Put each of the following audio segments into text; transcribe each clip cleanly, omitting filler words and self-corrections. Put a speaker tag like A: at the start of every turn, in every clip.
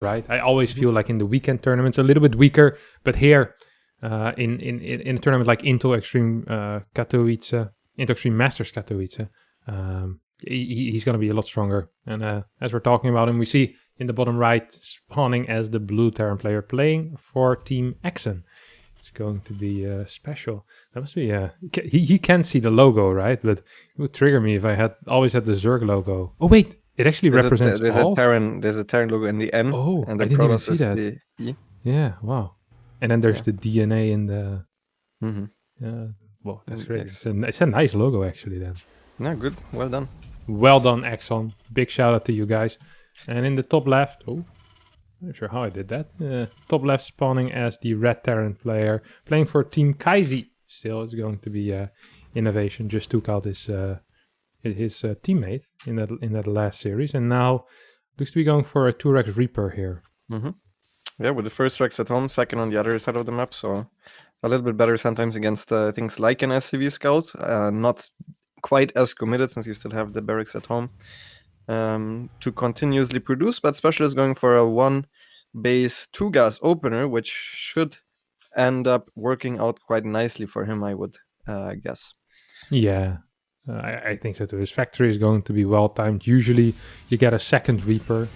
A: right? I always feel like in the weekend tournaments a little bit weaker, but here in a tournament like Intel Extreme Katowice, Intel Extreme Masters Katowice, he's going to be a lot stronger. And as we're talking about him, we see in the bottom right spawning as the blue Terran player playing for Team Exxon. It's going to be SpeCial. That must be he can see the logo, right? But it would trigger me if I had always had the Zerg logo. Oh wait, it actually represents all.
B: There's a Terran logo in the N.
A: Oh,
B: and the
A: I didn't even
B: Protoss
A: see
B: is
A: that.
B: the E.
A: Yeah, wow. And then there's the DNA in the. Well, that's great.
B: Yes.
A: It's a nice logo actually. Then.
B: No, good. Well done.
A: Well done, Exxon. Big shout out to you guys. And in the top left, not sure how I did that. Top left spawning as the red Terran player, playing for Team Kaisi. Still, it's going to be INnoVation. Just took out his teammate in that last series, and now looks to be going for a 2-Rex Reaper here.
B: Yeah, with the first Rex at home, second on the other side of the map, so a little bit better sometimes against things like an SCV Scout. Not quite as committed since you still have the barracks at home to continuously produce, but SpeCial is going for a 1-base 2-gas opener, which should end up working out quite nicely for him, I would guess.
A: Yeah, I think so too. His factory is going to be well timed. Usually you get a second Reaper.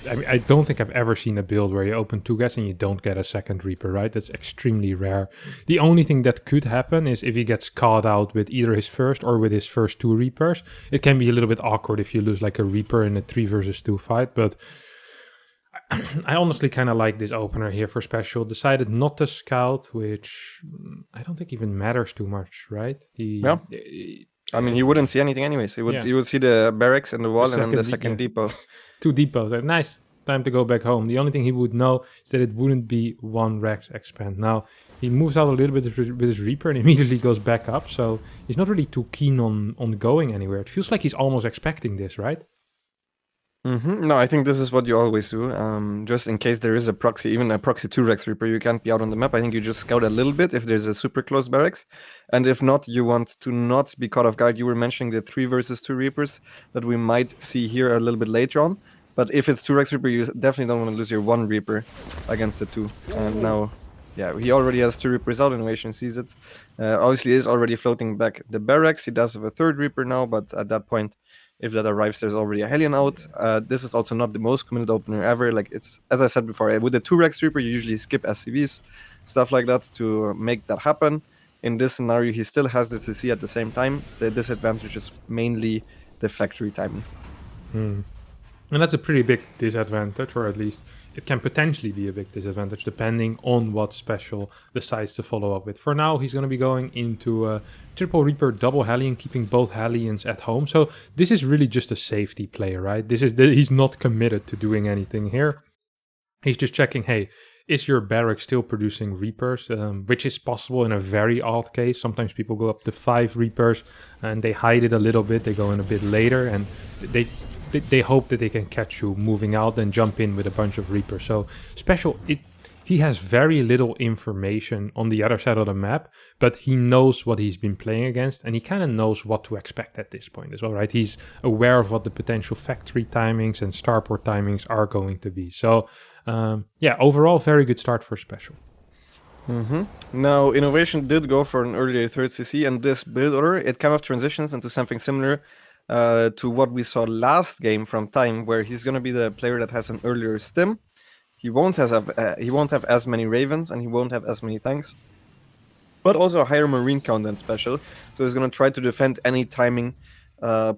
A: I mean, I don't think I've ever seen a build where you open 2 gas and you don't get a second Reaper, right? That's extremely rare. The only thing that could happen is if he gets caught out with either his first or with his first 2 Reapers. It can be a little bit awkward if you lose like a Reaper in a 3 versus 2 fight, but I honestly kind of like this opener here for SpeCial. Decided not to scout, which I don't think even matters too much, right?
B: I mean, he wouldn't see anything anyways. He would see the barracks and the wall and then the second depot.
A: 2 depots. Nice. Time to go back home. The only thing he would know is that it wouldn't be 1 Rex expand. Now, he moves out a little bit with his Reaper and immediately goes back up. So he's not really too keen on going anywhere. It feels like he's almost expecting this, right?
B: No, I think this is what you always do. Just in case there is a proxy, even a proxy 2 Rex Reaper, you can't be out on the map. I think you just scout a little bit if there's a super close barracks. And if not, you want to not be caught off guard. You were mentioning the 3 versus 2 Reapers that we might see here a little bit later on. But if it's 2 Rex Reaper, you definitely don't want to lose your 1 Reaper against the 2. And now, yeah, he already has 2 Reapers out. INnoVation sees it. Obviously, is already floating back the barracks. He does have a 3rd Reaper now, but at that point, if that arrives, there's already a Hellion out. This is also not the most committed opener ever. Like, it's, as I said before, with the 2 Rex Reaper, you usually skip SCVs, stuff like that to make that happen. In this scenario, he still has the CC at the same time. The disadvantage is mainly the factory timing.
A: And that's a pretty big disadvantage, or at least it can potentially be a big disadvantage depending on what SpeCial decides to follow up with. For now, he's going to be going into a triple Reaper, double Hellion, keeping both Hellions at home. So this is really just a safety play, right? He's not committed to doing anything here. He's just checking, hey, is your barrack still producing Reapers? Which is possible in a very odd case. Sometimes people go up to 5 Reapers and they hide it a little bit. They go in a bit later and they hope that they can catch you moving out and jump in with a bunch of Reapers. So SpeCial, he has very little information on the other side of the map, but he knows what he's been playing against and he kind of knows what to expect at this point as well, right? He's aware of what the potential factory timings and starport timings are going to be. So yeah, overall, very good start for SpeCial.
B: Now, INnoVation did go for an earlier 3rd CC, and this build order, it kind of transitions into something similar to what we saw last game from Time, where he's going to be the player that has an earlier stim. He won't have as many Ravens, and he won't have as many tanks, but also a higher Marine count than SpeCial. So he's going to try to defend any timing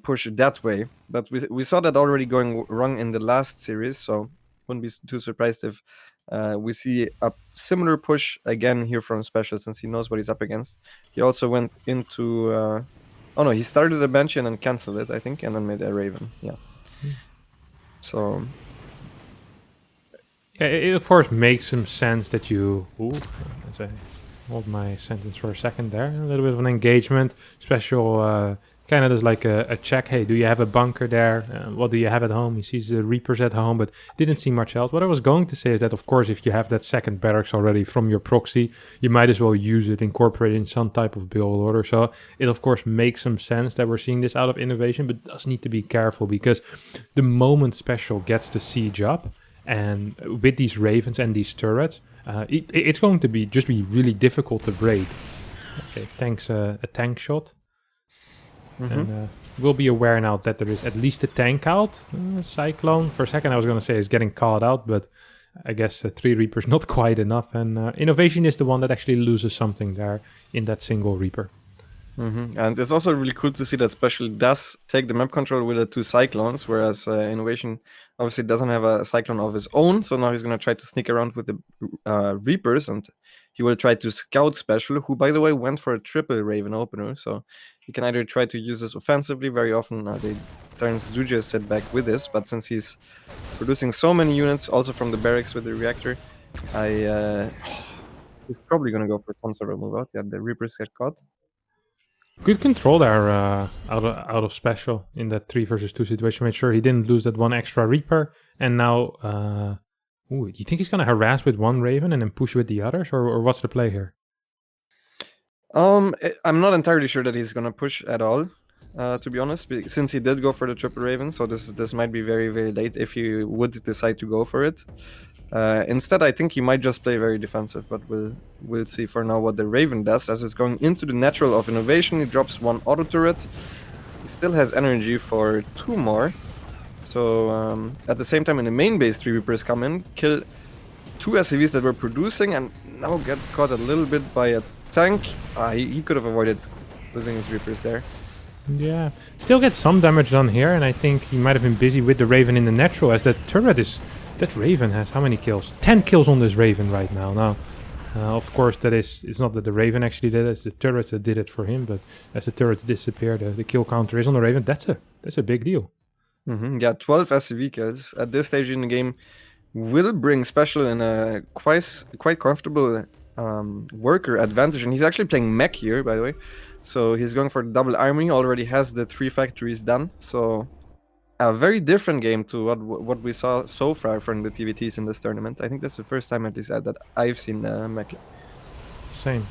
B: push that way. But we saw that already going wrong in the last series, so wouldn't be too surprised if we see a similar push again here from SpeCial, since he knows what he's up against. He also went into... oh no, he started a Banshee and then cancelled it, I think, and then made a Raven. Yeah. So...
A: yeah, it of course makes some sense that you... as I hold my sentence for a second there. A little bit of an engagement. SpeCial kind of does like a check. Hey, do you have a bunker there? What do you have at home? He sees the Reapers at home, but didn't see much else. What I was going to say is that, of course, if you have that second barracks already from your proxy, you might as well use it, incorporate it in some type of build order. So it, of course, makes some sense that we're seeing this out of INnoVation, but does need to be careful because the moment SpeCial gets the siege up, And with these ravens and these turrets, it's going to be really difficult to break. Okay, thanks a tank shot. And we'll be aware now that there is at least a tank out. Cyclone, for a second I was going to say is getting caught out, but I guess 3 Reapers not quite enough. And INnoVation is the one that actually loses something there in that single Reaper.
B: And it's also really cool to see that SpeCial does take the map control with the 2 Cyclones, whereas INnoVation obviously doesn't have a Cyclone of his own. So now he's going to try to sneak around with the Reapers, and he will try to scout SpeCial, who, by the way, went for a triple Raven opener. So he can either try to use this offensively. Very often the turns do just sit back with this, but since he's producing so many units, also from the barracks with the reactor, he's probably going to go for some sort of move out. Yeah, the Reapers get caught.
A: Good control there out of SpeCial in that 3 versus 2 situation. Made sure he didn't lose that 1 extra Reaper. And now, do you think he's going to harass with 1 Raven and then push with the others? Or what's the play here?
B: I'm not entirely sure that he's going to push at all, to be honest, since he did go for the triple Raven. So this might be very, very late if he would decide to go for it. Instead, I think he might just play very defensive, but we'll see for now what the Raven does. As it's going into the natural of INnoVation, he drops 1 auto turret. He still has energy for 2 more. So at the same time, in the main base, 3 Reapers come in, kill 2 SCVs that were producing, and now get caught a little bit by a tank. He could have avoided losing his Reapers there.
A: Yeah, still get some damage done here, and I think he might have been busy with the Raven in the natural, as that turret is... That Raven has how many kills? 10 kills on this Raven right now. Now, of course, it's not that the Raven actually did it, it's the turrets that did it for him, but as the turrets disappear, the kill counter is on the Raven. That's a big deal.
B: Yeah, 12 SCV kills at this stage in the game will bring SpeCial in a quite comfortable worker advantage, and he's actually playing mech here, by the way. So he's going for the double army. He already has the 3 factories done. So a very different game to what we saw so far from the TVTs in this tournament. I think that's the first time at least that I've seen mech.
A: Same.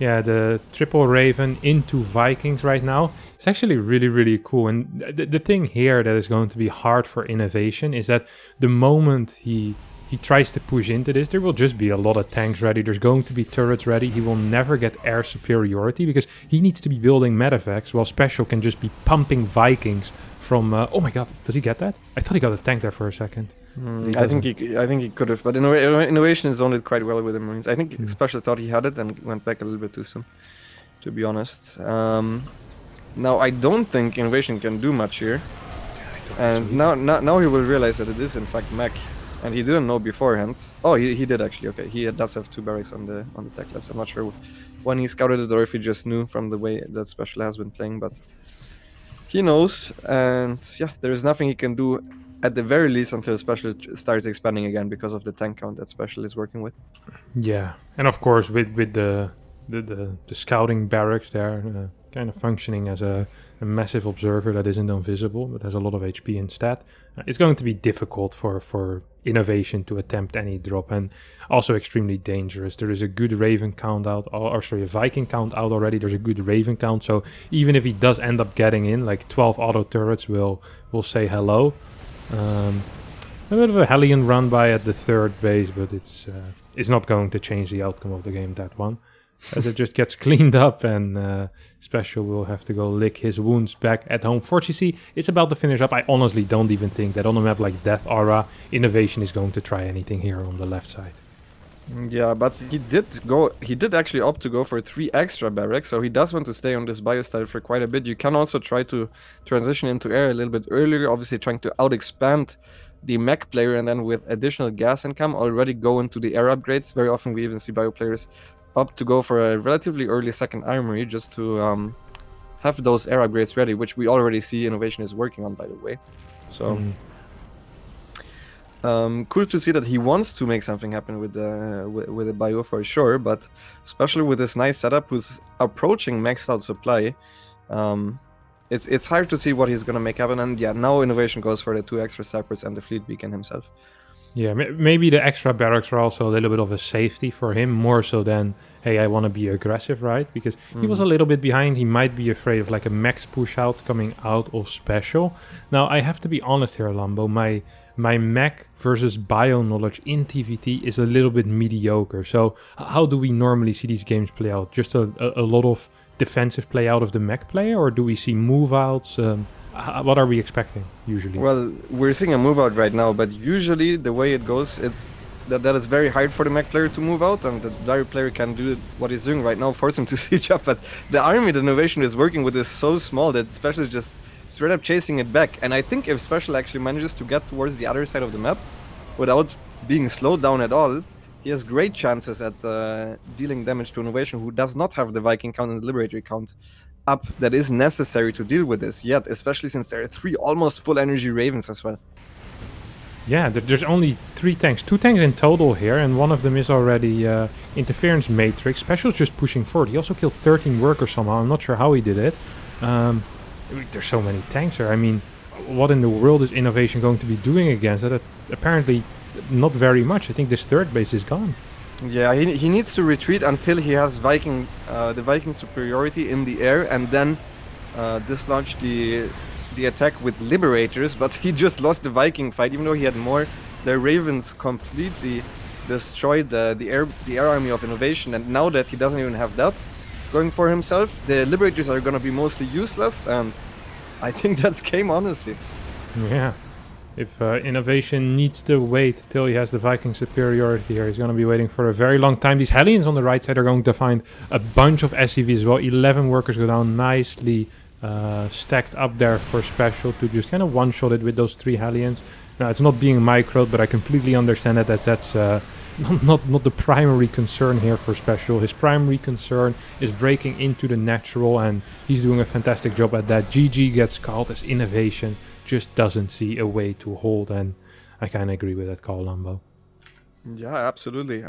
A: Yeah, the triple Raven into Vikings right now. It's actually really, really cool. And the thing here that is going to be hard for INnoVation is that the moment he tries to push into this, there will just be a lot of tanks ready. There's going to be turrets ready. He will never get air superiority because he needs to be building medevacs while SpeCial can just be pumping Vikings from... oh my god, does he get that? I thought he got a tank there for a second.
B: I think he could have, but INnoVation is zoned quite well with the Marines. I think SpeCial thought he had it and went back a little bit too soon, to be honest. Now I don't think INnoVation can do much here, and now he will realize that it is in fact mech, and he didn't know beforehand. Oh, he did actually. Okay, he does have 2 barracks on the tech labs. I'm not sure when he scouted it or if he just knew from the way that SpeCial has been playing, but he knows, and yeah, there is nothing he can do at the very least until SpeCial starts expanding again because of the tank count that SpeCial is working with.
A: Yeah, and of course with the scouting barracks there, kind of functioning as a massive observer that isn't invisible but has a lot of HP instead, it's going to be difficult for INnoVation to attempt any drop, and also extremely dangerous. There is a good Raven count out, or sorry, a Viking count out already. There's a good Raven count, so even if he does end up getting in, like 12 auto turrets will say hello. A bit of a Hellion run by at the 3rd base, but it's not going to change the outcome of the game, that one, as it just gets cleaned up, and SpeCial will have to go lick his wounds back at home. For GC, it's about to finish up. I honestly don't even think that on a map like Death Aura, INnoVation is going to try anything here on the left side.
B: Yeah, but he did actually opt to go for 3 extra barracks, so he does want to stay on this biostyle for quite a bit. You can also try to transition into air a little bit earlier, obviously trying to out-expand the mech player, and then with additional gas income already go into the air upgrades. Very often we even see bio players opt to go for a relatively early 2nd armory just to have those air upgrades ready, which we already see INnoVation is working on, by the way. So cool to see that he wants to make something happen with the bio for sure, but especially with this nice setup who's approaching maxed out supply, it's hard to see what he's gonna make happen. And yeah, now INnoVation goes for the 2 extra sappers and the fleet beacon himself.
A: Yeah, maybe the extra barracks are also a little bit of a safety for him, more so than, hey, I want to be aggressive, right? Because he was a little bit behind. He might be afraid of like a max push out coming out of SpeCial. Now, I have to be honest here, Lambo. My my mech versus bio knowledge in TVT is a little bit mediocre. So how do we normally see these games play out? Just a lot of defensive play out of the mech player, or do we see move outs? What are we expecting usually?
B: Well, we're seeing a move out right now, but usually the way it goes, it's that is very hard for the mech player to move out, and the dire player can do what he's doing right now, force him to siege up. But the army that INnoVation is working with is so small that SpeCial is just straight up chasing it back. And I think if SpeCial actually manages to get towards the other side of the map without being slowed down at all, he has great chances at dealing damage to INnoVation, who does not have the Viking count and the Liberator count up that is necessary to deal with this yet, especially since there are 3 almost full energy Ravens as well.
A: Yeah, there's only 3 tanks. 2 tanks in total here, and one of them is already Interference Matrix. SpeCial's just pushing forward. He also killed 13 workers somehow. I'm not sure how he did it. There's so many tanks here. I mean, what in the world is INnoVation going to be doing against that? Apparently not very much. I think this third base is gone.
B: Yeah, he needs to retreat until he has the Viking superiority in the air, and then dislodge the attack with Liberators. But he just lost the Viking fight, even though he had more. The Ravens completely destroyed the air army of INnoVation, and now that he doesn't even have that going for himself, the Liberators are gonna be mostly useless, and I think that's game, honestly.
A: Yeah. If INnoVation needs to wait till he has the Viking superiority here, he's going to be waiting for a very long time. These Hellions on the right side are going to find a bunch of SCVs as well. 11 workers go down, nicely stacked up there for SpeCial to just kind of one-shot it with those 3 Hellions. Now, it's not being microed, but I completely understand that that's not the primary concern here for SpeCial. His primary concern is breaking into the natural, and he's doing a fantastic job at that. GG gets called as INnoVation just doesn't see a way to hold, and I kind of agree with that call, Lambo.
B: Yeah, absolutely.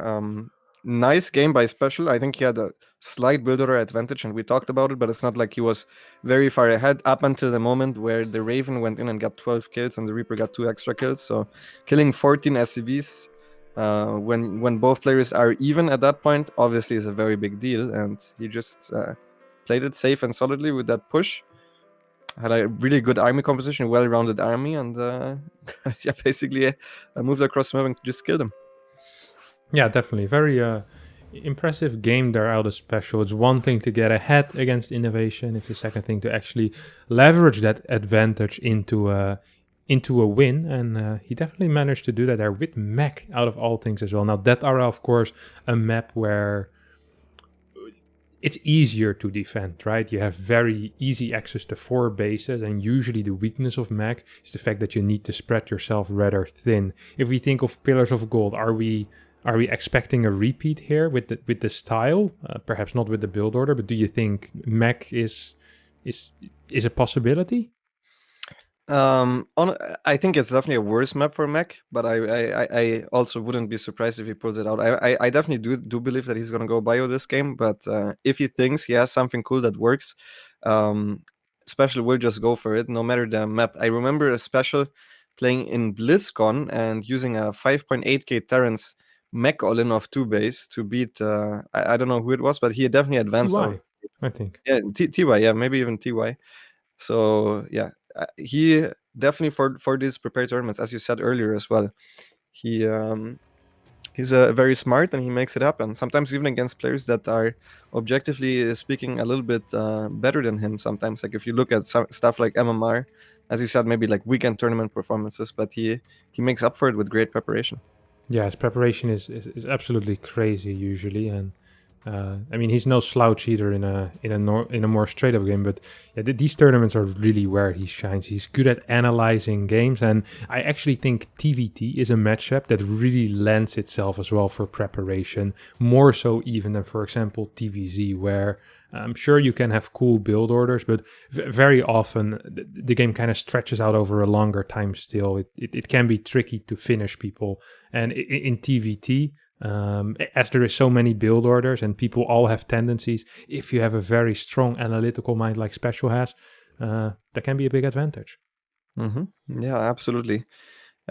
B: Nice game by SpeCial. I think he had a slight build order advantage, and we talked about it, but it's not like he was very far ahead up until the moment where the Raven went in and got 12 kills and the Reaper got 2 extra kills. So killing 14 SCVs when both players are even at that point obviously is a very big deal, and he just played it safe and solidly with that push. Had a really good army composition, well-rounded army, and yeah, basically moved across the map and just killed him.
A: Yeah, definitely. Very impressive game there out of SpeCial. It's one thing to get ahead against INnoVation. It's a second thing to actually leverage that advantage into a win, and he definitely managed to do that there with mech out of all things as well. Now, that are, of course, a map where it's easier to defend, right? You have very easy access to 4 bases, and usually the weakness of mech is the fact that you need to spread yourself rather thin. If we think of Pillars of Gold, are we expecting a repeat here with the style? Perhaps not with the build order, but do you think mech is a possibility?
B: I think it's definitely a worse map for mech, but I also wouldn't be surprised if he pulls it out. I definitely do believe that he's gonna go bio this game, but if he thinks he has something cool that works, SpeCial will just go for it, no matter the map. I remember a SpeCial playing in BlizzCon and using a 5.8k Terrence mech all-in of 2 base to beat I don't know who it was, but he definitely advanced.
A: TY, I think.
B: Yeah, TY, yeah, maybe even TY. So yeah, he definitely for these prepared tournaments, as you said earlier as well, he's very smart and he makes it happen. Sometimes even against players that are objectively speaking a little bit better than him. Sometimes, like if you look at stuff like MMR, as you said, maybe like weekend tournament performances, but he makes up for it with great preparation.
A: Yeah, his preparation is absolutely crazy usually, and I mean he's no slouch either in a more straight up game. But yeah, these tournaments are really where he shines. He's good at analyzing games, and I actually think TVT is a matchup that really lends itself as well for preparation, more so even than, for example, TVZ, where I'm sure you can have cool build orders, but very often the game kind of stretches out over a longer time still. It can be tricky to finish people. And in TVT, as there is so many build orders and people all have tendencies, if you have a very strong analytical mind like SpeCial has, that can be a big advantage.
B: Mm-hmm. Yeah, absolutely.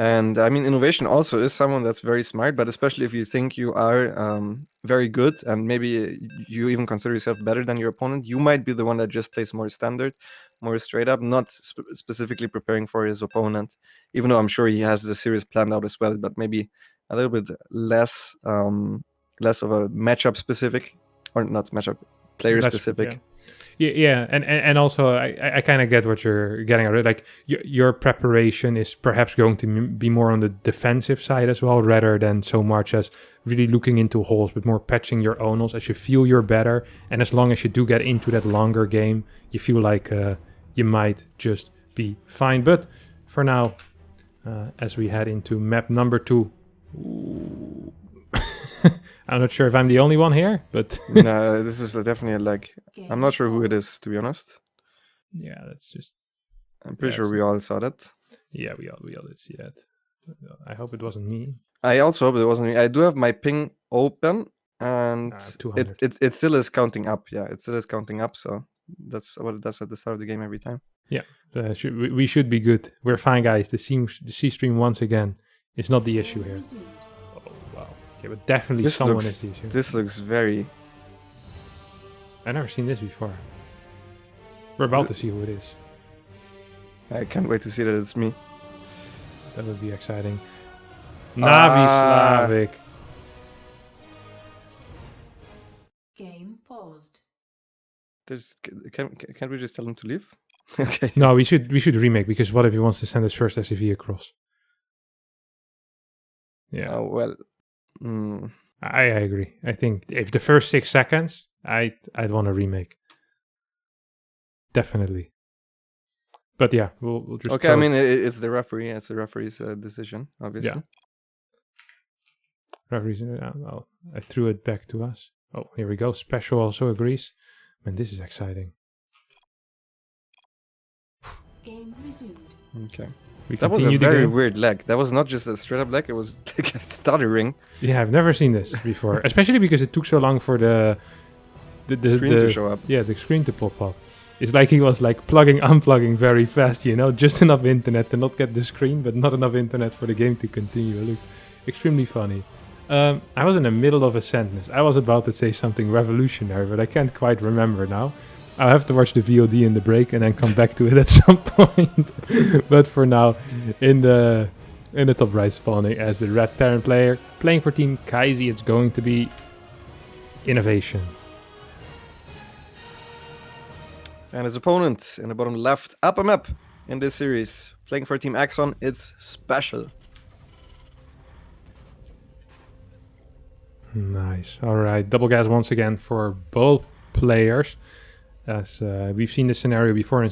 B: And I mean, INnoVation also is someone that's very smart, but especially if you think you are very good and maybe you even consider yourself better than your opponent, you might be the one that just plays more standard, more straight up, not specifically preparing for his opponent, even though I'm sure he has the series planned out as well, but maybe a little bit less less of a matchup specific, or not matchup, player specific.
A: Yeah, and also I kind of get what you're getting at. Like your preparation is perhaps going to be more on the defensive side as well, rather than so much as really looking into holes, but more patching your own holes as you feel you're better. And as long as you do get into that longer game, you feel like you might just be fine. But for now, as we head into map number 2. I'm not sure if I'm the only one here, but
B: No, this is definitely a lag. I'm not sure who it is, to be honest.
A: Yeah, that's just.
B: I'm pretty sure we all saw that.
A: Yeah, we all did see that. I hope it wasn't me.
B: I also hope it wasn't me. I do have my ping open, and
A: 200.
B: it still is counting up. Yeah, it still is counting up. So that's what it does at the start of the game every time.
A: Yeah, we should be good. We're fine, guys. The C stream once again is not the issue here. Oh wow. Okay, but definitely someone is the issue.
B: This looks very.
A: I've never seen this before. We're about to see who it is.
B: I can't wait to see that it's me.
A: That would be exciting. Navi Slavic.
C: Game paused.
B: Can't we just tell him to leave? Okay.
A: No, we should remake, because what if he wants to send his first SCV across? Yeah.
B: Oh well.
A: I agree. I think if the first 6 seconds, I'd want to remake. Definitely. But yeah, we'll just.
B: Okay, I mean it's the referee. It's the referee's decision, obviously.
A: Yeah. Referees. I threw it back to us. Oh, here we go. SpeCial also agrees. Man, this is exciting.
C: Game resumed.
B: Okay.
A: That
B: was a very weird lag. That was not just a straight up lag. It was like a stuttering.
A: Yeah, I've never seen this before, especially because it took so long for the
B: screen to show up.
A: Yeah, the screen to pop up. It's like he was like unplugging very fast, just enough internet to not get the screen, but not enough internet for the game to continue. It looked extremely funny. I was in the middle of a sentence. I was about to say something revolutionary, but I can't quite remember now. I'll have to watch the VOD in the break and then come back to it at some point. But for now, in the top right spawning as the red Terran player, playing for Team Kaizi, it's going to be INnoVation.
B: And his opponent in the bottom left upper map in this series, playing for Team Axon, it's SpeCial.
A: Nice. All right. Double gas once again for both players. As we've seen this scenario before in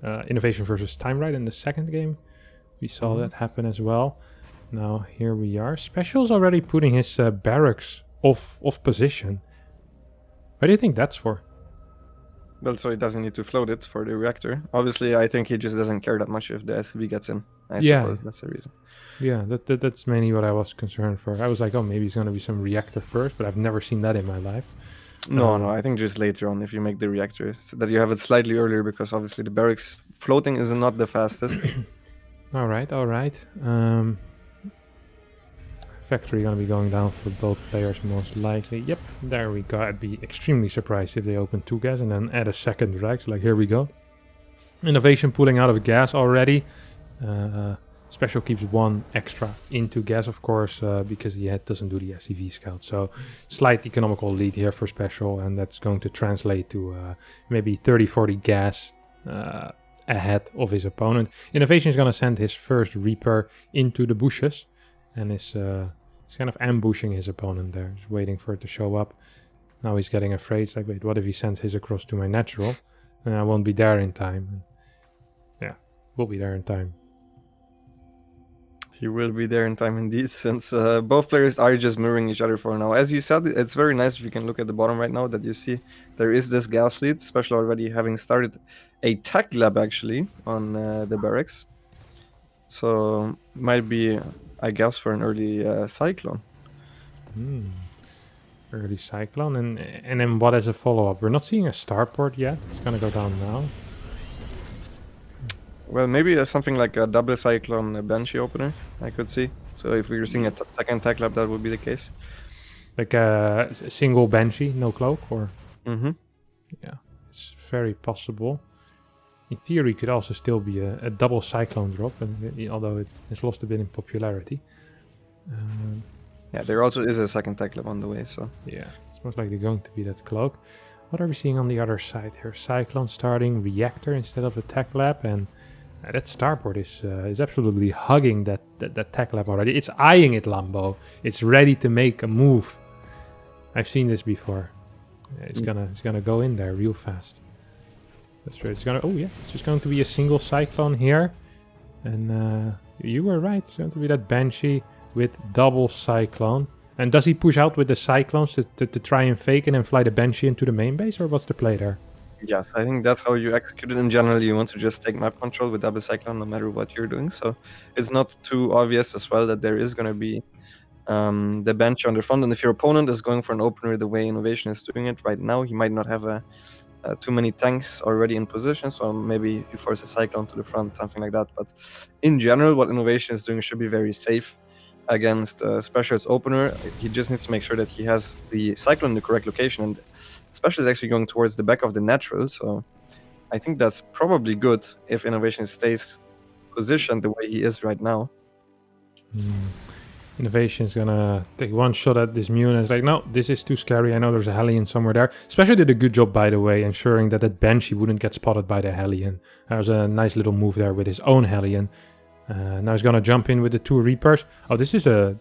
A: INnoVation versus Time Ride in the second game. We saw that happen as well. Now here we are. SpeCial's already putting his barracks off position. What do you think that's for?
B: Well, so he doesn't need to float it for the reactor. Obviously, I think he just doesn't care that much if the SV gets in. I suppose that's the reason.
A: Yeah, that's mainly what I was concerned for. I was like, oh, maybe it's going to be some reactor first, but I've never seen that in my life.
B: No, I think just later on, if you make the reactor, so that you have it slightly earlier, because obviously the barracks floating is not the fastest.
A: All right. Factory going to be going down for both players most likely. Yep, there we go. I'd be extremely surprised if they open 2 gas and then add a second rack. So like, here we go. INnoVation pulling out of gas already. SpeCial keeps 1 extra into gas, of course, because he doesn't do the SCV scout. So slight economical lead here for SpeCial, and that's going to translate to maybe 30-40 gas ahead of his opponent. INnoVation is going to send his first Reaper into the bushes, and is kind of ambushing his opponent there, just waiting for it to show up. Now he's getting afraid. It's like, wait, what if he sends his across to my natural? And I won't be there in time. Yeah, we'll be there in time.
B: He will be there in time indeed, since both players are just mirroring each other for now. As you said, it's very nice if you can look at the bottom right now that you see there is this gas lead, SpeCial already having started a tech lab actually on the barracks. So might be, I guess, for an early cyclone.
A: Early cyclone, and then what as a follow-up? We're not seeing a starport yet. It's gonna go down now.
B: Well, maybe something like a double cyclone Banshee opener, I could see. So if we were seeing a second tech lab, that would be the case.
A: Like a single Banshee, no cloak, or
B: Mm-hmm.
A: yeah, it's very possible. In theory, could also still be a double cyclone drop, and although it has lost a bit in popularity.
B: Yeah, there also is a second tech lab on the way, so.
A: Yeah, it's most likely going to be that cloak. What are we seeing on the other side here? Cyclone starting, reactor instead of a tech lab, and that starboard is absolutely hugging that tech lab already. It's eyeing it, Lambo. It's ready to make a move. I've seen this before. It's gonna go in there real fast. That's right. It's gonna. Oh yeah, it's just going to be a single cyclone here, and you were right. It's going to be that Banshee with double cyclone. And does he push out with the cyclones to try and fake it and fly the Banshee into the main base, or what's the play there?
B: Yes, I think that's how you execute it in general. You want to just take map control with double cyclone no matter what you're doing. So it's not too obvious as well that there is going to be the bench on the front. And if your opponent is going for an opener the way INnoVation is doing it right now, he might not have too many tanks already in position. So maybe you force a cyclone to the front, something like that. But in general, what INnoVation is doing should be very safe against SpeCial's opener. He just needs to make sure that he has the cyclone in the correct location, and SpeCial is actually going towards the back of the natural, so I think that's probably good if INnoVation stays positioned the way he is right now.
A: INnoVation is gonna take one shot at this Mew and it's like, no, this is too scary. I know there's a Hellion somewhere there. SpeCial did a good job, by the way, ensuring that that Banshee wouldn't get spotted by the Hellion. That was a nice little move there with his own Hellion. Now he's gonna jump in with the 2 Reapers. Oh, this is a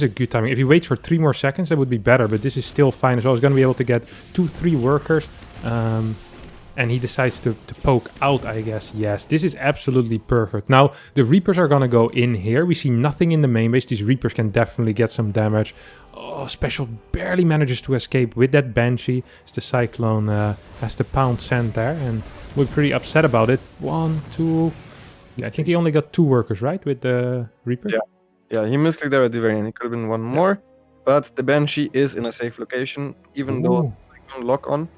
A: good timing. If he waits for 3 more seconds, that would be better, but this is still fine as well. He's gonna be able to get 2-3 workers. And he decides to poke out, I guess. Yes, this is absolutely perfect. Now, the Reapers are gonna go in here. We see nothing in the main base. These Reapers can definitely get some damage. Oh, SpeCial barely manages to escape with that Banshee. As the Cyclone has the pound sand there, and we're pretty upset about it. 1, 2... Yeah, I think he only got 2 workers, right, with the Reaper?
B: Yeah, he misclicked there at the very end. He could have been one more, but the Banshee is in a safe location, even though Cyclone lock on.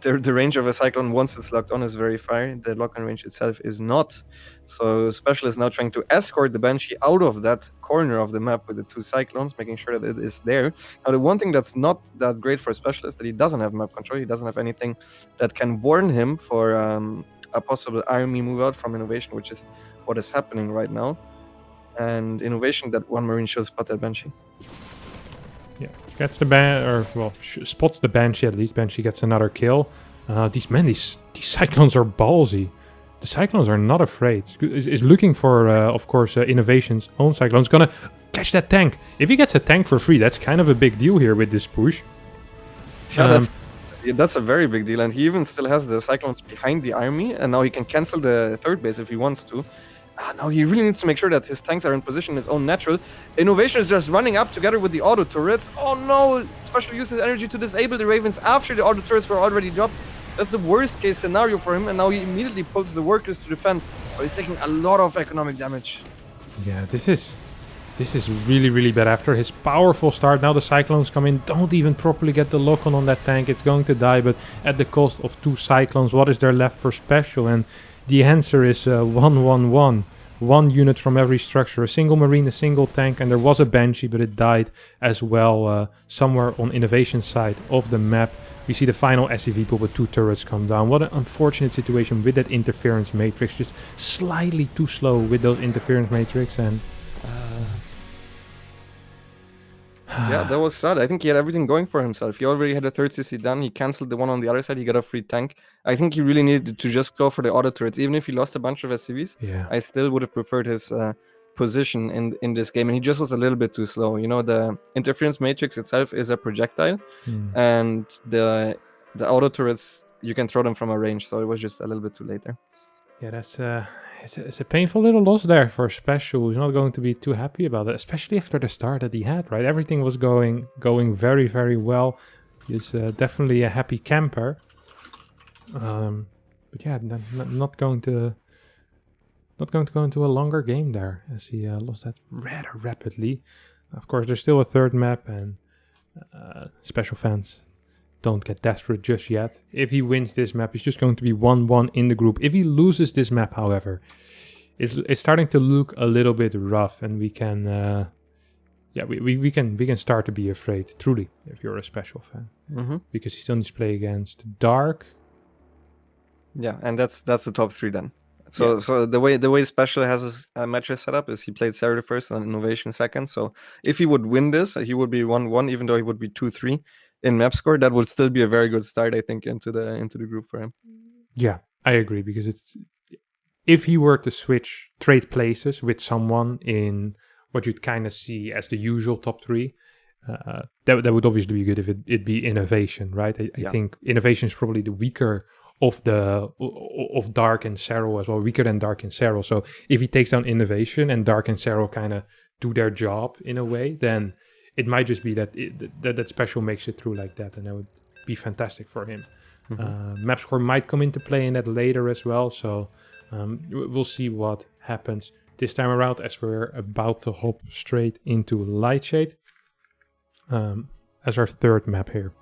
B: The range of a Cyclone once it's locked on is very far. The lock-on range itself is not. So SpeCial is now trying to escort the Banshee out of that corner of the map with the 2 Cyclones, making sure that it is there. Now, the one thing that's not that great for SpeCial is that he doesn't have map control. He doesn't have anything that can warn him for a possible army move out from INnoVation, which is what is happening right now. And INnoVation, that one Marine should spot that Banshee.
A: Yeah, gets the spots the Banshee at least. Banshee gets another kill. These Cyclones are ballsy. The Cyclones are not afraid. Is looking for, of course, INnoVation's own Cyclones. Gonna catch that tank. If he gets a tank for free, that's kind of a big deal here with this push.
B: Yeah, that's a very big deal, and he even still has the Cyclones behind the army, and now he can cancel the third base if he wants to. Now he really needs to make sure that his tanks are in position in his own natural. INnoVation is just running up together with the auto turrets. Oh no, SpeCial uses energy to disable the Ravens after the auto turrets were already dropped. That's the worst case scenario for him, and now he immediately pulls the workers to defend. So he's taking a lot of economic damage.
A: Yeah, this is really, really bad. After his powerful start, now the Cyclones come in, don't even properly get the lock-on on that tank. It's going to die, but at the cost of 2 Cyclones, what is there left for SpeCial? And the answer is 1-1-1. 1 unit from every structure, a single Marine, a single tank, and there was a Banshee, but it died as well somewhere on INnoVation's side of the map. We see the final SCV pool with 2 turrets come down. What an unfortunate situation with that interference matrix. Just slightly too slow with those interference matrix, and
B: yeah, that was sad. I think he had everything going for himself. He already had a 3rd CC done. He cancelled the one on the other side. He got a free tank. I think he really needed to just go for the auto turrets. Even if he lost a bunch of SCVs,
A: yeah.
B: I still would have preferred his position in this game. And he just was a little bit too slow. You know, the interference matrix itself is a projectile. And the auto turrets, you can throw them from a range. So it was just a little bit too late there.
A: Yeah, that's it's a painful little loss there for SpeCial. He's not going to be too happy about it, especially after the start that he had, right? Everything was going very, very well. He's definitely a happy camper. But yeah, not going to go into a longer game there, as he lost that rather rapidly. Of course, there's still a 3rd map, and SpeCial fans don't get desperate just yet. If he wins this map, it's just going to be 1-1 in the group. If he loses this map, however, it's starting to look a little bit rough, and we can we can start to be afraid, truly, if you're a SpeCial fan, because he still needs to play against Dark.
B: Yeah, and that's the top 3 then. So the way SpeCial has his matches set up is he played Sarah first and INnoVation second. So if he would win this, he would be 1-1, even though he would be 2-3 in map score. That would still be a very good start, I think, into the group for him.
A: Yeah, I agree, because if he were to trade places with someone in what you'd kind of see as the usual top 3, that would obviously be good if it'd be INnoVation, right? I think INnoVation is probably the weaker of Dark and Serral as well, weaker than Dark and Serral. So if he takes down INnoVation and Dark and Serral kind of do their job in a way, then it might just be that that SpeCial makes it through like that, and that would be fantastic for him. Map score might come into play in that later as well, so we'll see what happens this time around as we're about to hop straight into Lightshade as our third map here.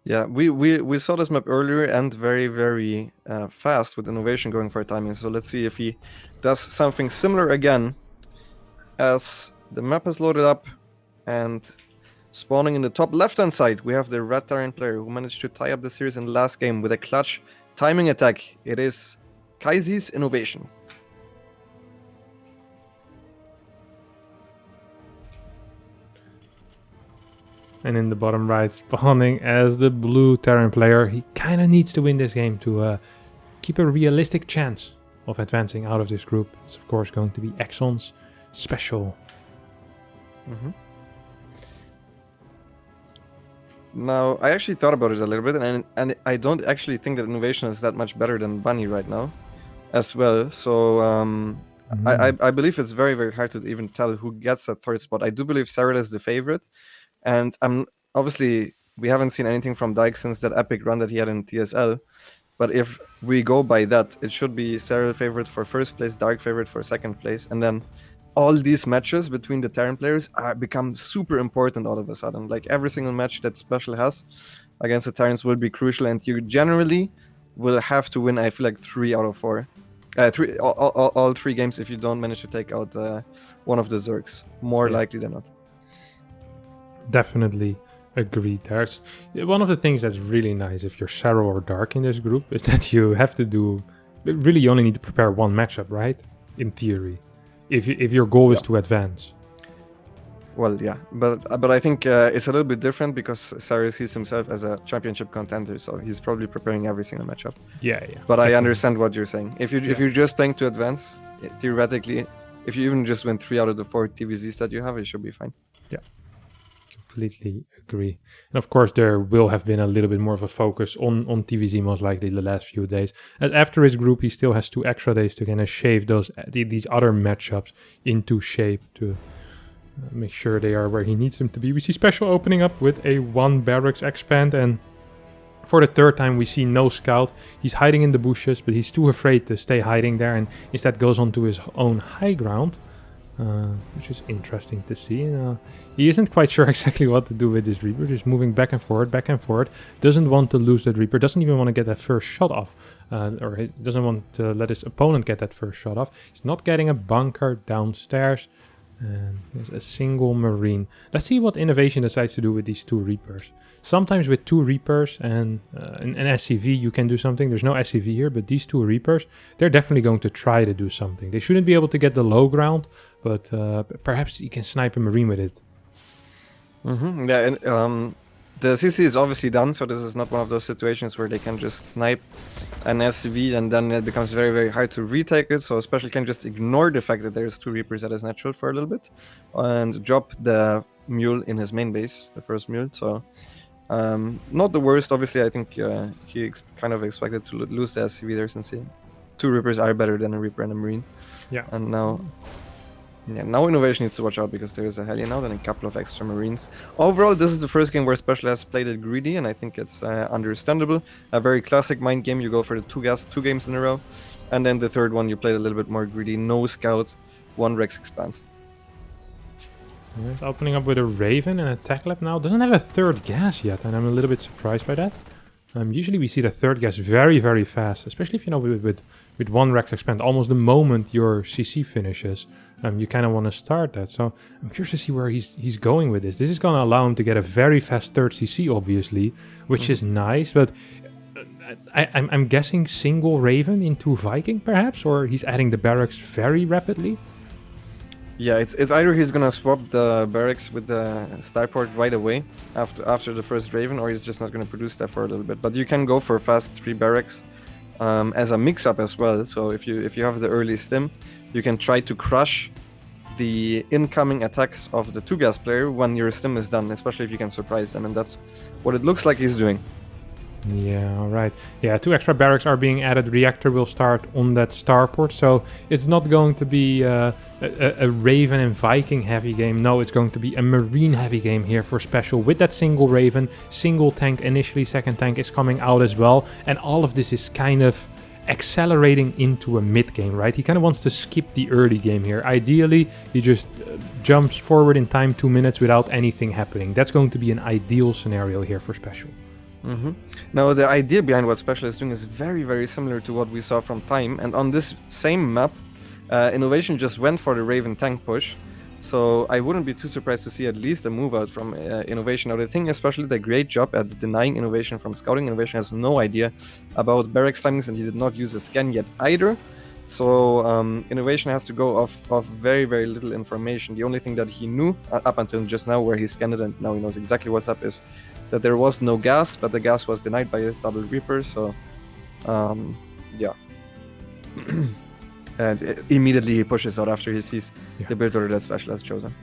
B: Yeah, we saw this map earlier and very, very fast with INnoVation going for a timing. So let's see if he does something similar again, as the map is loaded up, and spawning in the top left-hand side, we have the Red Terran player who managed to tie up the series in the last game with a clutch timing attack. It is Kaizi's INnoVation.
A: And in the bottom right, spawning as the blue Terran player. He kind of needs to win this game to keep a realistic chance of advancing out of this group. It's of course going to be Exxon's SpeCial.
B: Now, I actually thought about it a little bit, and I don't actually think that INnoVation is that much better than Bunny right now as well. So I believe it's very, very hard to even tell who gets that third spot. I do believe Sarah is the favorite. And obviously, we haven't seen anything from Dyke since that epic run that he had in TSL. But if we go by that, it should be Sarah favorite for first place, Dark favorite for second place. And then all these matches between the Terran players become super important all of a sudden. Like every single match that SpeCial has against the Terrans will be crucial. And you generally will have to win, I feel like, 3 out of 4. All 3 games if you don't manage to take out one of the Zergs. More likely than not.
A: Definitely agreed. There's one of the things that's really nice if you're Sarah or Dark in this group is that you have to really you only need to prepare one matchup, right? In theory, if your goal is to advance.
B: Well, yeah, but I think it's a little bit different because Sarah sees himself as a championship contender, so he's probably preparing every single matchup.
A: Yeah.
B: But
A: definitely.
B: I understand what you're saying. If you're just playing to advance, theoretically, if you even just win 3 out of the 4 TVZs that you have, it should be fine.
A: Yeah. Completely agree. And of course, there will have been a little bit more of a focus on TVZ most likely the last few days. As after his group, he still has 2 extra days to kind of shave these other matchups into shape to make sure they are where he needs them to be. We see SpeCial opening up with a 1 barracks expand, and for the third time we see no scout. He's hiding in the bushes, but he's too afraid to stay hiding there and instead goes onto his own high ground. Which is interesting to see. He isn't quite sure exactly what to do with this Reaper, just moving back and forth, doesn't want to lose that Reaper, doesn't even want to get that first shot off, or he doesn't want to let his opponent get that first shot off. He's not getting a bunker downstairs, and there's a single Marine. Let's see what INnoVation decides to do with these 2 Reapers. Sometimes with 2 Reapers and an SCV you can do something. There's no SCV here, but these 2 Reapers, they're definitely going to try to do something. They shouldn't be able to get the low ground, but perhaps you can snipe a Marine with it.
B: Yeah, and the CC is obviously done, so this is not one of those situations where they can just snipe an SCV and then it becomes very, very hard to retake it. So especially can just ignore the fact that there's 2 Reapers that is natural for a little bit and drop the mule in his main base, the first mule. So not the worst. Obviously, I think he kind of expected to lose the SCV there since 2 Reapers are better than a Reaper and a Marine.
A: Yeah.
B: And now INnoVation needs to watch out because there is a Hellion out and a couple of extra Marines. Overall, this is the first game where SpeCial has played it greedy, and I think it's understandable. A very classic mind game. You go for the 2 games in a row, and then the third one you played a little bit more greedy. No scout, 1 Rex expand.
A: Yeah, it's opening up with a Raven and a Tech Lab now. Doesn't have a third gas yet, and I'm a little bit surprised by that. Usually we see the third gas very, very fast, especially if, you know, with one Rex expand, almost the moment your CC finishes, you kind of want to start that. So I'm curious to see where he's going with this. This is going to allow him to get a very fast third CC, obviously, which is nice, but I'm guessing single Raven into Viking, perhaps, or he's adding the barracks very rapidly.
B: Yeah, it's either he's gonna swap the barracks with the starport right away after the first Raven, or he's just not gonna produce that for a little bit. But you can go for fast 3 barracks as a mix-up as well. So if you have the early stim, you can try to crush the incoming attacks of the 2-gas player when your stim is done, especially if you can surprise them, and that's what it looks like he's doing.
A: Yeah, all right. Yeah, 2 extra barracks are being added. Reactor will start on that starport, so it's not going to be a Raven and Viking heavy game. No, it's going to be a Marine heavy game here for SpeCial with that single Raven, single tank initially, second tank is coming out as well, and all of this is kind of accelerating into a mid game, right? He kind of wants to skip the early game here. Ideally, he just jumps forward in time 2 minutes without anything happening. That's going to be an ideal scenario here for SpeCial.
B: Now, the idea behind what SpeCial is doing is very, very similar to what we saw from Time, and on this same map, INnoVation just went for the Raven tank push, so I wouldn't be too surprised to see at least a move out from INnoVation. Now, the thing especially, the great job at denying INnoVation from scouting. INnoVation has no idea about barracks timings, and he did not use a scan yet either, so INnoVation has to go off very, very little information. The only thing that he knew up until just now, where he scanned it and now he knows exactly what's up, is that there was no gas, but the gas was denied by his double Reaper, so yeah. And immediately he pushes out after he sees the build order that SpeCial has chosen.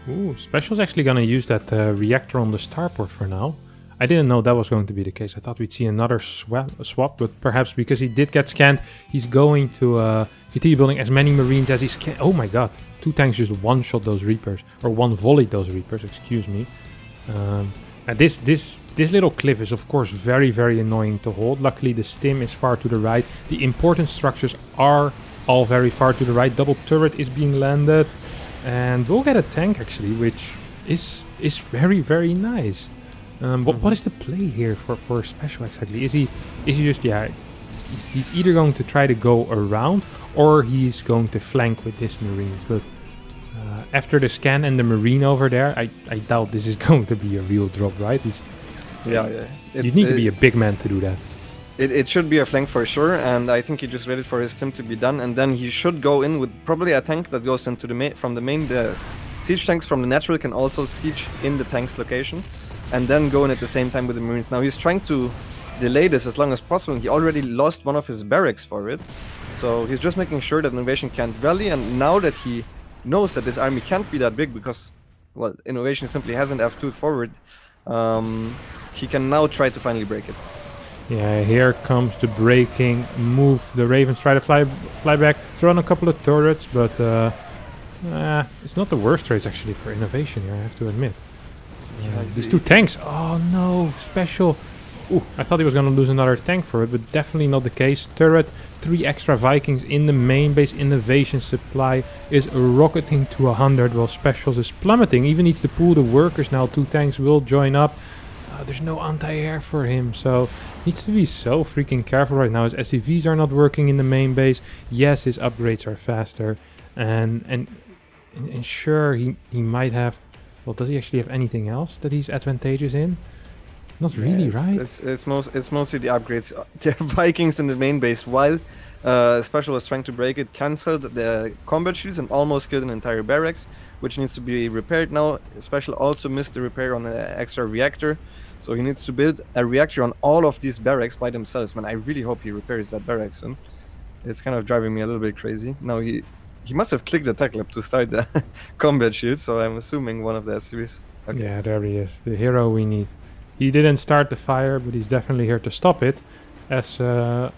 A: Ooh, SpeCial's actually gonna use that reactor on the starport for now. I didn't know that was going to be the case. I thought we'd see another swap, but perhaps because he did get scanned, he's going to continue building as many Marines as he can. Oh my god, 2 tanks just one-shot those Reapers, or one-volleyed those Reapers, excuse me. And this little cliff is of course very, very annoying to hold. Luckily the stim is far to the right. The important structures are all very far to the right. Double turret is being landed. And we'll get a tank actually, which is very, very nice. What is the play here for SpeCial exactly? Is he just, he's either going to try to go around or he's going to flank with his Marines. But after the scan and the Marine over there, I doubt this is going to be a real drop, right? You need to be a big man to do that.
B: It should be a flank for sure, and I think he just waited for his stim to be done, and then he should go in with probably a tank that goes into the from the main. The siege tanks from the natural can also siege in the tank's location, and then go in at the same time with the Marines. Now he's trying to delay this as long as possible. He already lost one of his barracks for it, so he's just making sure that INnoVation can't rally, and now that he knows that this army can't be that big because, well, INnoVation simply hasn't F2'd forward, he can now try to finally break it.
A: Yeah, here comes the breaking move. The Ravens try to fly back, throw on a couple of turrets, but it's not the worst race actually for INnoVation here, I have to admit. These 2 tanks, oh no, SpeCial. Ooh, I thought he was going to lose another tank for it, but definitely not the case. Turret, 3 extra Vikings in the main base. INnoVation supply is rocketing to 100 while SpeCial is plummeting. Even needs to pull the workers now. 2 tanks will join up. There's no anti-air for him, so needs to be so freaking careful right now. His SCVs are not working in the main base. Yes, his upgrades are faster, and sure, he might have. Well, does he actually have anything else that he's advantageous in? Not really, right?
B: It's mostly the upgrades. The Vikings in the main base, while SpeCial was trying to break it, cancelled the combat shields and almost killed an entire barracks, which needs to be repaired now. SpeCial also missed the repair on the extra reactor, so he needs to build a reactor on all of these barracks by themselves. Man, I really hope he repairs that barrack soon. It's kind of driving me a little bit crazy. Now he must have clicked the tech lab to start the combat shield, so I'm assuming one of the SCVs. Okay.
A: Yeah, there he is, the hero we need. He didn't start the fire, but he's definitely here to stop it. As I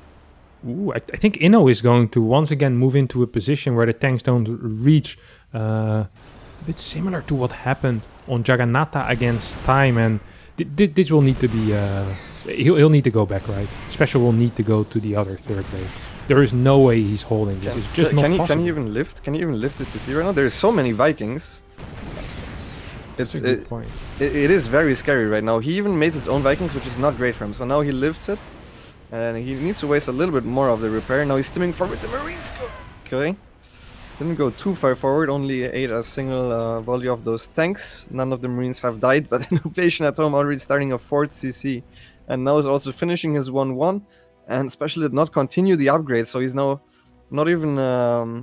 A: think Inno is going to once again move into a position where the tanks don't reach. A bit similar to what happened on Jagannatha against Time, and this will need to be. He'll need to go back, right? SpeCial will need to go to the other third base. There is no way he's holding this. It's just not possible.
B: Can he even lift? Can he even lift this CC right now? There's so many Vikings.
A: That's
B: It's
A: a good point.
B: it is very scary right now. He even made his own Vikings, which is not great for him. So now he lifts it, and he needs to waste a little bit more of the repair. Now he's stimming forward. The Marines go. Okay. Didn't go too far forward, only ate a single volley of those tanks. None of the Marines have died, but INnoVation at home already starting a 4th CC. And now is also finishing his 1-1, and especially did not continue the upgrade, so he's now not even,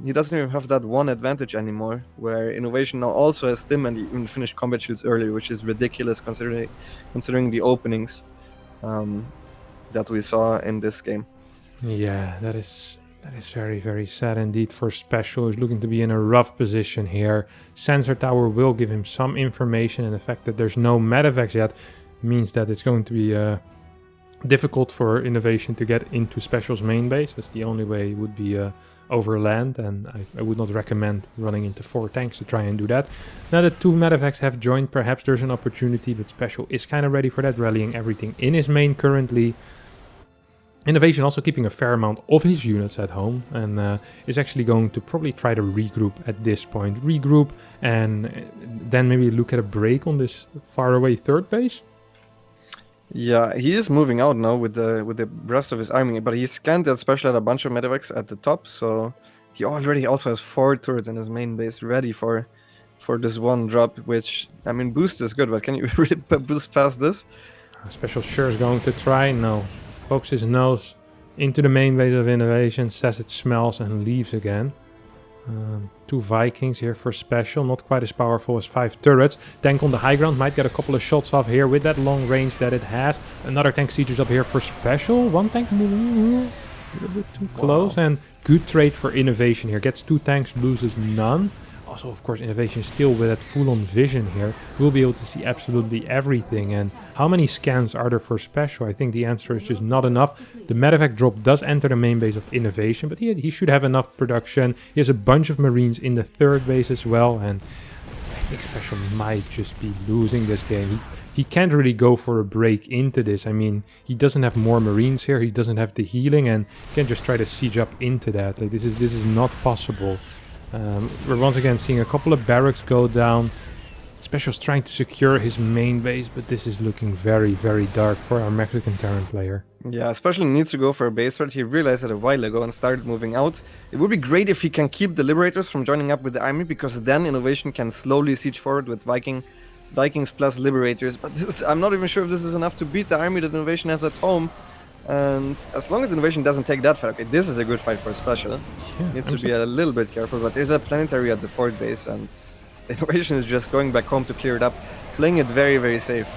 B: he doesn't even have that one advantage anymore, where INnoVation now also has stim and he even finished combat shields earlier, which is ridiculous considering the openings that we saw in this game.
A: Yeah, that is very, very sad indeed for SpeCial. He's looking to be in a rough position here. Sensor Tower will give him some information, and the fact that there's no medevacs yet means that it's going to be difficult for INnoVation to get into SpeCial's main base. That's the only way it would be over land, and I would not recommend running into 4 tanks to try and do that. Now that 2 medevacs have joined, perhaps there's an opportunity, but SpeCial is kind of ready for that, rallying everything in his main currently. INnoVation also keeping a fair amount of his units at home, and is actually going to probably try to regroup at this point. Regroup and then maybe look at a break on this far away 3rd base.
B: Yeah, he is moving out now with the rest of his army, but he scanned that special at a bunch of medevacs at the top, so he already also has 4 turrets in his main base ready for this one drop, which, I mean, boost is good, but can you really boost past this?
A: SpeCial sure is going to try. No. Pokes his nose into the main base of INnoVation, says it smells, and leaves again. 2 Vikings here for SpeCial, not quite as powerful as 5 turrets. Tank on the high ground might get a couple of shots off here with that long range that it has. Another tank sieges up here for SpeCial. 1 tank moving a little bit too close, and good trade for INnoVation here. Gets 2 tanks, loses none. Also, of course, INnoVation still with that full-on vision here will be able to see absolutely everything. And how many scans are there for SpeCial? I think the answer is just not enough. The medevac drop does enter the main base of INnoVation, but he should have enough production. He has a bunch of Marines in the 3rd base as well, and I think SpeCial might just be losing this game. He can't really go for a break into this. I mean, he doesn't have more Marines here. He doesn't have the healing, and he can't just try to siege up into that. Like, this is not possible. We're once again seeing a couple of barracks go down. SpeCial's trying to secure his main base, but this is looking very, very dark for our Mexican Terran player.
B: Yeah, especially needs to go for a base threat. He realized it a while ago and started moving out. It would be great if he can keep the Liberators from joining up with the army, because then INnoVation can slowly siege forward with Vikings plus Liberators. But I'm not even sure if this is enough to beat the army that INnoVation has at home. And as long as INnoVation doesn't take that fight, okay, this is a good fight for SpeCial.
A: Yeah,
B: Needs to be a little bit careful, but there's a planetary at the 4th base, and INnoVation is just going back home to clear it up, playing it very, very safe.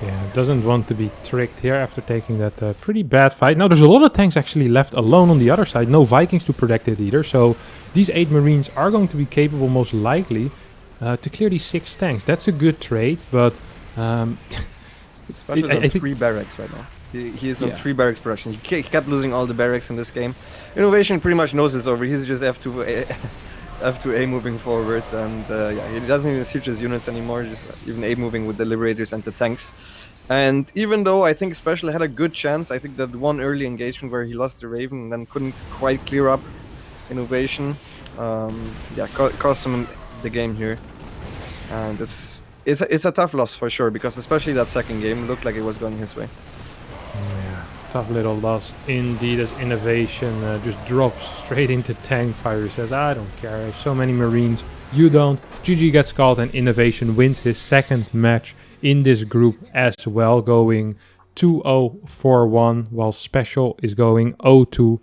A: Yeah, doesn't want to be tricked here after taking that pretty bad fight. Now, there's a lot of tanks actually left alone on the other side. No Vikings to protect it either, so these 8 Marines are going to be capable, most likely, to clear these 6 tanks. That's a good trade, but...
B: SpeCial's on 3 barracks right now. He is on 3 barracks production. He kept losing all the barracks in this game. INnoVation pretty much knows it's over. He's just F2A moving forward, and yeah, he doesn't even siege his units anymore, just even A moving with the Liberators and the tanks. And even though I think SpeCial had a good chance, I think that one early engagement where he lost the Raven and then couldn't quite clear up INnoVation, yeah, cost him the game here. And it's a tough loss for sure, because especially that 2nd game looked like it was going his way.
A: Yeah, tough little loss indeed, as INnoVation just drops straight into tank fire. He says, I don't care, I have so many Marines, you don't. GG gets called, and INnoVation wins his 2nd match in this group as well, going 2-0-4-1, while SpeCial is going 0-2-1-4.